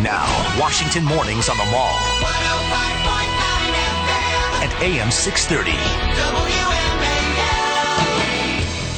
Now, Washington Mornings on the Mall. At AM 630. WMAL.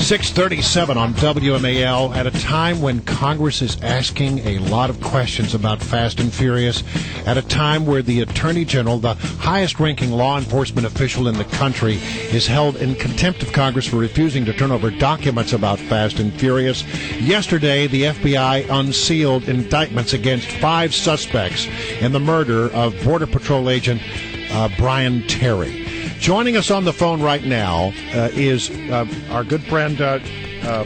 637 on WMAL at a time when Congress is asking a lot of questions about Fast and Furious, at a time where the Attorney General, the highest-ranking law enforcement official in the country, is held in contempt of Congress for refusing to turn over documents about Fast and Furious. Yesterday, the FBI unsealed indictments against 5 suspects in the murder of Border Patrol agent Brian Terry. Joining us on the phone right now is our good friend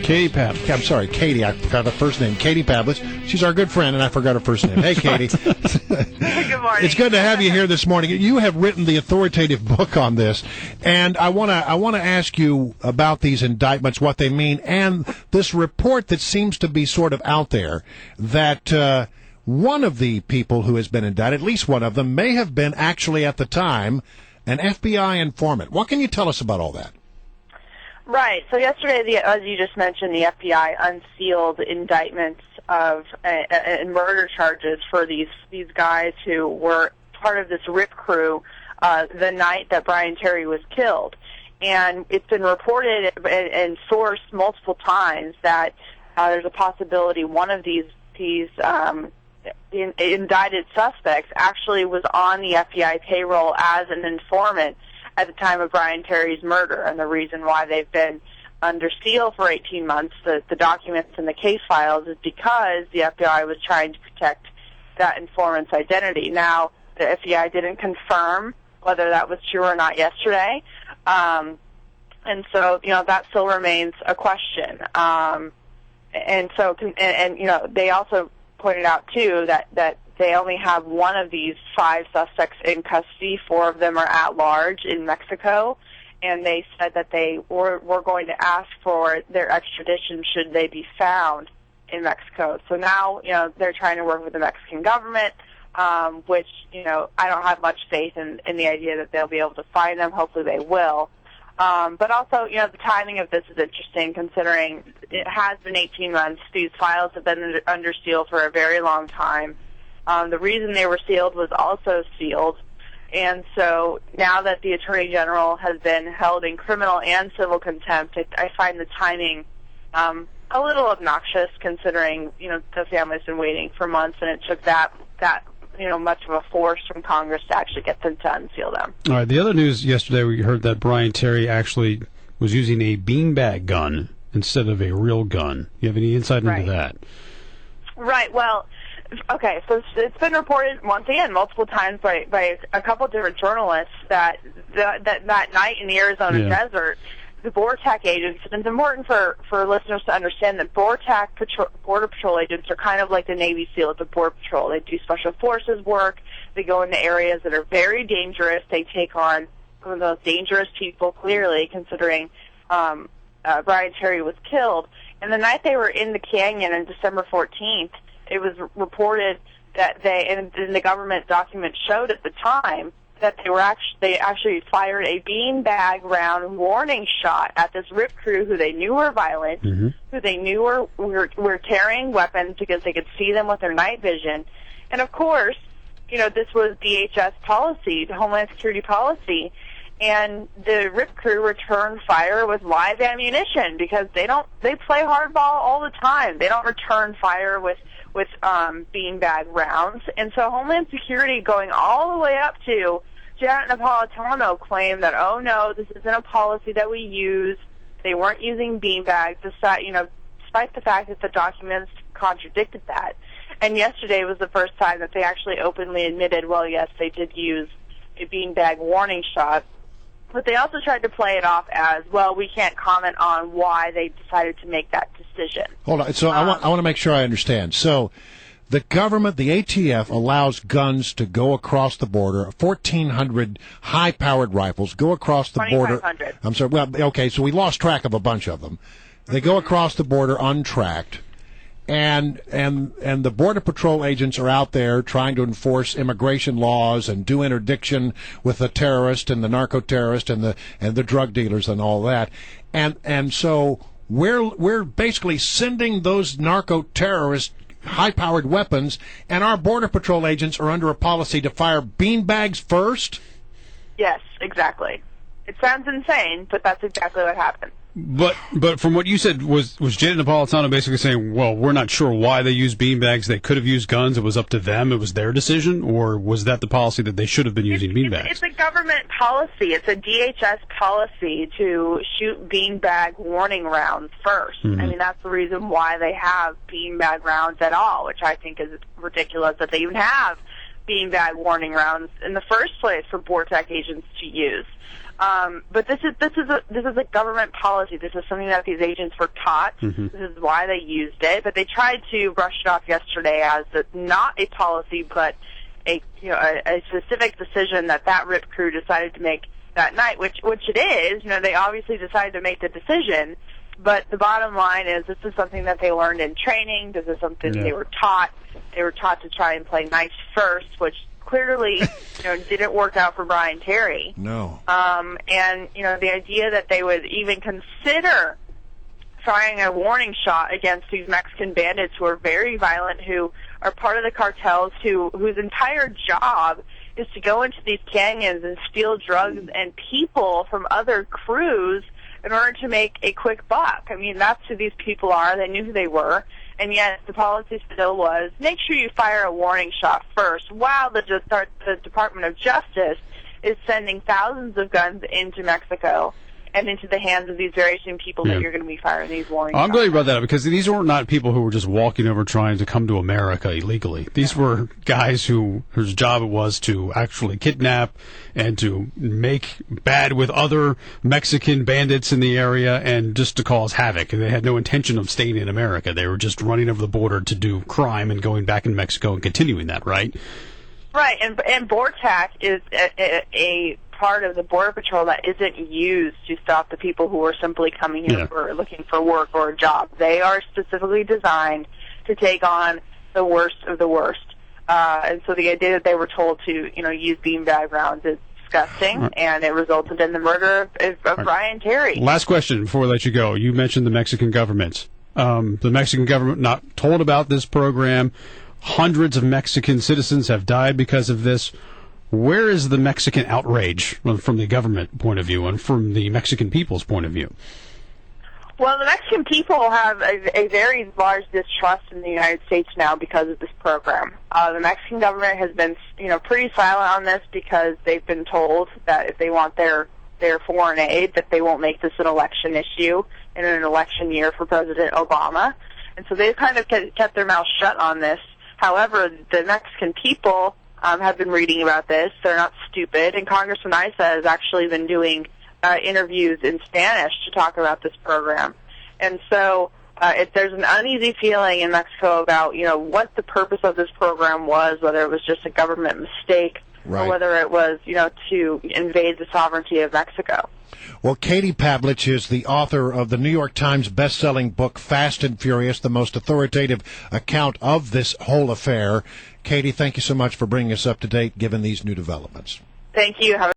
Katie Pavlich. I'm sorry, Katie. I forgot her first name. Katie Pavlich. She's our good friend, and I forgot her first name. Hey, Katie. Good morning. It's good to have you here this morning. You have written the authoritative book on this, and I want to ask you about these indictments, what they mean, and this report that seems to be sort of out there that one of the people who has been indicted, at least one of them, may have been actually at the time an FBI informant. What can you tell us about all that? Right. So yesterday, as you just mentioned, the FBI unsealed indictments of and murder charges for these guys who were part of this RIP crew the night that Brian Terry was killed. And it's been reported and sourced multiple times that there's a possibility one of these indicted suspects actually was on the FBI payroll as an informant at the time of Brian Terry's murder. And the reason why they've been under seal for 18 months, the documents and the case files, is because the FBI was trying to protect that informant's identity. Now, the FBI didn't confirm whether that was true or not yesterday. And so, that still remains a question. And they also pointed out, too, that they only have one of these 5 suspects in custody. 4 of them are at large in Mexico, and they said that they were going to ask for their extradition should they be found in Mexico. So now, they're trying to work with the Mexican government, which, I don't have much faith in the idea that they'll be able to find them. Hopefully they will. But also, the timing of this is interesting considering it has been 18 months. These files have been under seal for a very long time. The reason they were sealed was also sealed. And so now that the Attorney General has been held in criminal and civil contempt, I find the timing a little obnoxious considering, the family's been waiting for months and it took that much of a force from Congress to actually get them to unseal them. All right. The other news yesterday, we heard that Brian Terry actually was using a beanbag gun instead of a real gun. You have any insight into that? Right. Well, okay. So it's been reported once again multiple times by a couple different journalists that that night in the Arizona desert, the BORTAC agents, and it's important for listeners to understand that BORTAC Border Patrol agents are kind of like the Navy SEALs of Border Patrol. They do special forces work. They go into areas that are very dangerous. They take on some of the most dangerous people, clearly, considering Brian Terry was killed. And the night they were in the canyon on December 14th, it was reported that and the government document showed at the time, that they actually fired a beanbag round warning shot at this RIP crew who they knew were violent, who they knew were carrying weapons because they could see them with their night vision. And of course, this was DHS policy, the Homeland Security policy, and the RIP crew returned fire with live ammunition because they play hardball all the time. They don't return fire with beanbag rounds. And so Homeland Security, going all the way up to Janet Napolitano, claimed that, oh no, this isn't a policy that we use. They weren't using beanbags, despite the fact that the documents contradicted that. And yesterday was the first time that they actually openly admitted, well, yes, they did use a beanbag warning shot. But they also tried to play it off as, well, we can't comment on why they decided to make that decision. Hold on. So I want to make sure I understand. So the government, the ATF, allows guns to go across the border, 1,400 high-powered rifles go across the border. 2,500. I'm sorry. Well, okay, so we lost track of a bunch of them. They go across the border untracked. And the Border Patrol agents are out there trying to enforce immigration laws and do interdiction with the terrorist and the narco-terrorist and the drug dealers and all that. And so we're basically sending those narco-terrorists high-powered weapons, and our Border Patrol agents are under a policy to fire beanbags first? Yes, exactly. It sounds insane, but that's exactly what happened. But from what you said, was Janet Napolitano basically saying, well, we're not sure why they used beanbags. They could have used guns. It was up to them. It was their decision? Or was that the policy that they should have been using beanbags? It's a government policy. It's a DHS policy to shoot beanbag warning rounds first. Mm-hmm. I mean, that's the reason why they have beanbag rounds at all, which I think is ridiculous that they even have beanbag warning rounds in the first place for BORTAC agents to use. But this is a government policy. This is something that these agents were taught. Mm-hmm. This is why they used it. But they tried to brush it off yesterday as not a policy, but a specific decision that RIP crew decided to make that night. Which it is. They obviously decided to make the decision. But the bottom line is, this is something that they learned in training. This is something they were taught. They were taught to try and play nice first, which clearly, didn't work out for Brian Terry. No. And the idea that they would even consider firing a warning shot against these Mexican bandits who are very violent, who are part of the cartels, whose entire job is to go into these canyons and steal drugs and people from other crews in order to make a quick buck. I mean, that's who these people are. They knew who they were. And yet the policy still was, make sure you fire a warning shot first, while the Department of Justice is sending thousands of guns into Mexico and into the hands of these very same people that you're going to be firing these warning shots. I'm glad you brought that up, because these were not people who were just walking over trying to come to America illegally. These were guys whose job it was to actually kidnap and to make bad with other Mexican bandits in the area and just to cause havoc. And they had no intention of staying in America. They were just running over the border to do crime and going back in Mexico and continuing that, right? Right, and BORTAC is a part of the Border Patrol that isn't used to stop the people who are simply coming here for looking for work or a job. They are specifically designed to take on the worst of the worst. And so the idea that they were told to, use beanbag rounds is disgusting, and it resulted in the murder of Brian Terry. Last question before we let you go. You mentioned the Mexican government. The Mexican government not told about this program. Hundreds of Mexican citizens have died because of this. Where is the Mexican outrage from the government point of view and from the Mexican people's point of view? Well, the Mexican people have a very large distrust in the United States now because of this program. The Mexican government has been, pretty silent on this because they've been told that if they want their foreign aid, that they won't make this an election issue in an election year for President Obama. And so they've kind of kept their mouth shut on this. However, the Mexican people have been reading about this. They're not stupid. And Congressman Issa has actually been doing interviews in Spanish to talk about this program. And so there's an uneasy feeling in Mexico about, what the purpose of this program was, whether it was just a government mistake or whether it was, to invade the sovereignty of Mexico. Well, Katie Pavlich is the author of the New York Times best-selling book, Fast and Furious, the most authoritative account of this whole affair. Katie, thank you so much for bringing us up to date, given these new developments. Thank you.